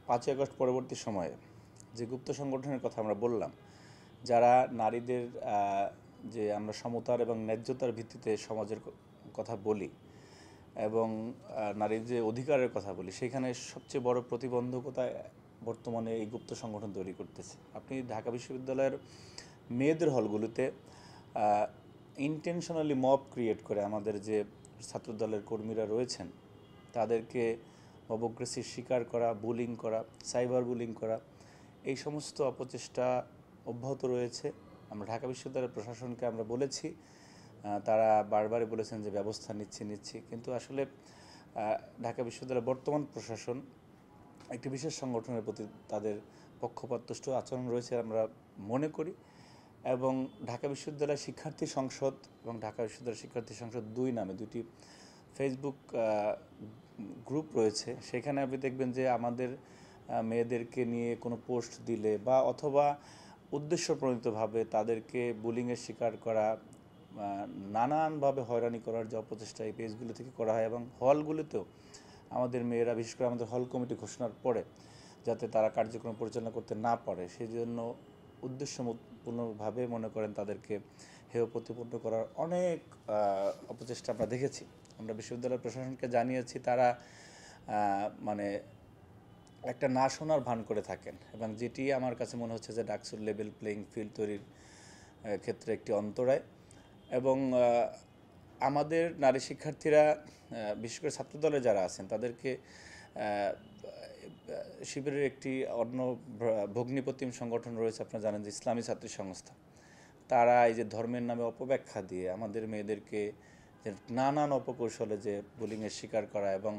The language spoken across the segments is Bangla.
5ই আগস্ট পরবর্তী সময়ে যে গুপ্ত সংগঠনের কথা আমরা বললাম, যারা নারীদের যে আমরা সমতার এবং ন্যায্যতার ভিত্তিতে সমাজের কথা বলি এবং নারীর যে অধিকারের কথা বলি, সেখানে সবচেয়ে বড় প্রতিবন্ধকতা বর্তমানে এই গুপ্ত সংগঠন তৈরি করতেছে। আপনি ঢাকা বিশ্ববিদ্যালয়ের মেয়েদের হলগুলোতে ইন্টেনশনালি মব ক্রিয়েট করে আমাদের যে ছাত্রদলের কর্মীরা রয়েছেন তাদেরকে অবগ্রেসির শিকার করা, বুলিং করা, সাইবার বুলিং করা, এই সমস্ত অপচেষ্টা অব্যাহত রয়েছে। আমরা ঢাকা বিশ্ববিদ্যালয়ের প্রশাসনকে আমরা বলেছি, তারা বারবারই বলেছেন যে ব্যবস্থা নিচ্ছি, কিন্তু আসলে ঢাকা বিশ্ববিদ্যালয়ের বর্তমান প্রশাসন একটি বিশেষ সংগঠনের প্রতি তাদের পক্ষপাতদুষ্ট আচরণ রয়েছে আমরা মনে করি। এবং ঢাকা বিশ্ববিদ্যালয় শিক্ষার্থী সংসদ এবং ঢাকা বিশ্ববিদ্যালয় শিক্ষার্থী সংসদ 2 নামে দুটি ফেসবুক গ্রুপ রয়েছে। সেখানে আপনি দেখবেন যে আমাদের মেয়েদেরকে নিয়ে কোনো পোস্ট দিলে বা অথবা উদ্দেশ্যপ্রণীতভাবে তাদেরকে বুলিংয়ের শিকার করা, নানানভাবে হয়রানি করার যে অপচেষ্টা এই পেজগুলো থেকে করা হয় এবং হলগুলোতেও আমাদের মেয়েরা, বিশেষ করে আমাদের হল কমিটি ঘোষণার পরে যাতে তারা কার্যক্রম পরিচালনা করতে না পারে সেই জন্য উদ্দেশ্যপূর্ণভাবে মনে করেন তাদেরকে হেয় প্রতিপন্ন করার অনেক অপচেষ্টা আমরা দেখেছি। আমরা বিশ্ববিদ্যালয় প্রশাসনকে জানিয়েছি, তারা মানে একটা না শোনার ভান করে থাকেন এবং যেটি আমার কাছে মনে হচ্ছে যে ডাকসুর লেভেল প্লেইং ফিল্ড তৈরির ক্ষেত্রে একটি অন্তরায়। এবং আমাদের নারী শিক্ষার্থীরা, বিশেষ করে ছাত্রদলে যারা আছেন, তাদেরকে শিবিরের একটি অন্য ভগ্নিপতিম সংগঠন রয়েছে, আপনারা জানেন যে ইসলামী ছাত্রী সংস্থা। তারা এই যে ধর্মের নামে অপব্যাখ্যা দিয়ে আমাদের মেয়েদেরকে নানান অপকৌশলে যে বুলিংয়ের শিকার করা এবং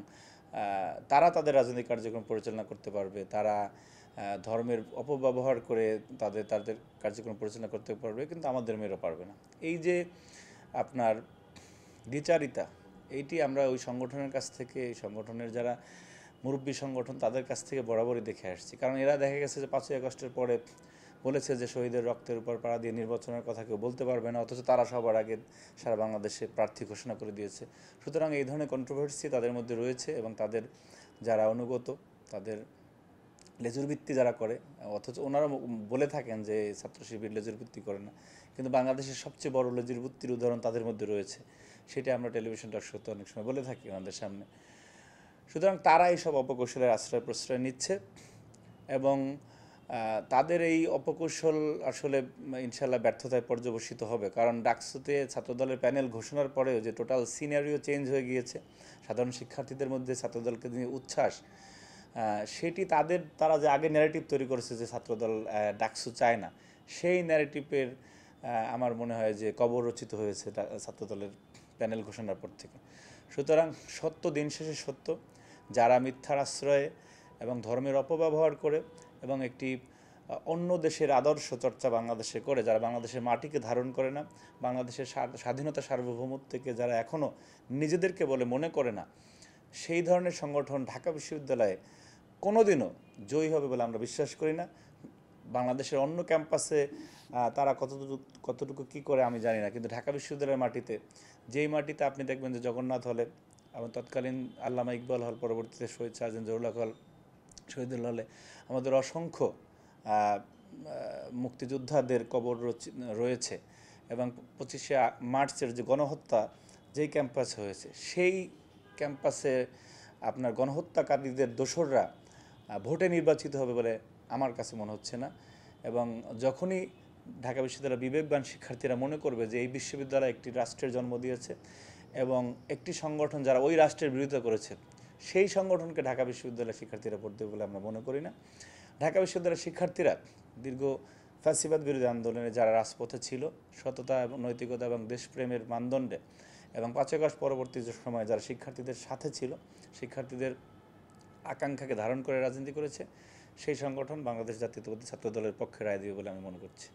তারা তাদের রাজনৈতিক কার্যক্রম পরিচালনা করতে পারবে, তারা ধর্মের অপব্যবহার করে তাদের কার্যক্রম পরিচালনা করতে পারবে, কিন্তু আমাদের মেয়েরা পারবে না। এই যে আপনার দ্বিচারিতা, এইটি আমরা ওই সংগঠনের কাছ থেকে, এই সংগঠনের যারা মুরব্বী সংগঠন তাদের কাছ থেকে বরাবরই দেখে আসছি। কারণ এরা দেখা গেছে যে 5ই আগস্টের পরে বলেছে যে শহীদের রক্তের উপর পাড়া দিয়ে নির্বাচনের কথা কেউ বলতে পারবে না, অথচ তারা সবার আগে সারা বাংলাদেশে প্রার্থী ঘোষণা করে দিয়েছে। সুতরাং এই ধরনের কন্ট্রোভার্সি তাদের মধ্যে রয়েছে এবং তাদের যারা অনুগত, তাদের লেজুর ভিত্তি যারা করে, অথচ ওনারা বলে থাকেন যে ছাত্র শিবির লেজুর ভিত্তি করে না, কিন্তু বাংলাদেশের সবচেয়ে বড় লেজুর ভিত্তির উদাহরণ তাদের মধ্যে রয়েছে। সেটা আমরা টেলিভিশন টকশোতে অনেক সময় বলে থাকি ওনাদের সামনে। সুতরাং তারা এইসব অপকৌশলের আশ্রয় প্রশ্রয় নিচ্ছে এবং তাদের এই অপকৌশল আসলে ইনশাল্লাহ ব্যর্থতায় পর্যবসিত হবে। কারণ ডাকসুতে ছাত্রদলের প্যানেল ঘোষণার পরেও যে টোটাল সিনারিও চেঞ্জ হয়ে গিয়েছে, সাধারণ শিক্ষার্থীদের মধ্যে ছাত্রদলকে নিয়ে উচ্ছ্বাস, সেটি তারা যে আগে ন্যারেটিভ তৈরি করেছে যে ছাত্রদল ডাকসু চায় না, সেই ন্যারেটিভের আমার মনে হয় যে কবর রচিত হয়েছে ছাত্রদলের প্যানেল ঘোষণার পর থেকে। সুতরাং সত্য দিন শেষে সত্য, যারা মিথ্যার আশ্রয়ে এবং ধর্মের অপব্যবহার করে এবং একটি অন্য দেশের আদর্শ চর্চা বাংলাদেশে করে, যারা বাংলাদেশের মাটিকে ধারণ করে না, বাংলাদেশের স্বাধীনতা সার্বভৌমত্ব থেকে যারা এখনও নিজেদেরকে বলে মনে করে না, সেই ধরনের সংগঠন ঢাকা বিশ্ববিদ্যালয়ে কোনোদিনও জয়ী হবে বলে আমরা বিশ্বাস করি না। বাংলাদেশের অন্য ক্যাম্পাসে তারা কতটুকু কী করে আমি জানি না, কিন্তু ঢাকা বিশ্ববিদ্যালয়ের মাটিতে, যেই মাটিতে আপনি দেখবেন যে জগন্নাথ হলে এবং তৎকালীন আল্লামা ইকবাল হল, পরবর্তীতে শহীদ সার্জেন্ট জহুরুল হল, শহীদুল হলে আমাদের অসংখ্য মুক্তিযোদ্ধাদের কবর রয়েছে এবং 25শে মার্চের যে গণহত্যা যেই ক্যাম্পাসে হয়েছে, সেই ক্যাম্পাসে আপনার গণহত্যাকারীদের দোসররা ভোটে নির্বাচিত হবে বলে আমার কাছে মনে হচ্ছে না। এবং যখনই ঢাকা বিশ্ববিদ্যালয়ের বিবেকবান শিক্ষার্থীরা মনে করবে যে এই বিশ্ববিদ্যালয় একটি রাষ্ট্রের জন্ম দিয়েছে এবং একটি সংগঠন যারা ওই রাষ্ট্রের বিরোধিতা করেছে, সেই সংগঠনকে ঢাকা বিশ্ববিদ্যালয়ের শিক্ষার্থীরা ভোট দেবে বলে আমরা মনে করি না। ঢাকা বিশ্ববিদ্যালয়ের শিক্ষার্থীরা দীর্ঘ ফ্যাসিবাদ বিরোধী আন্দোলনে যারা রাজপথে ছিল, সততা এবং নৈতিকতা এবং দেশপ্রেমের মানদণ্ডে, এবং 5ই আগস্ট পরবর্তী যে সময় যারা শিক্ষার্থীদের সাথে ছিল, শিক্ষার্থীদের আকাঙ্ক্ষাকে ধারণ করে রাজনীতি করেছে, সেই সংগঠন বাংলাদেশ জাতীয়তাবাদী ছাত্রদলের পক্ষে রায় দিবে বলে আমি মনে করছি।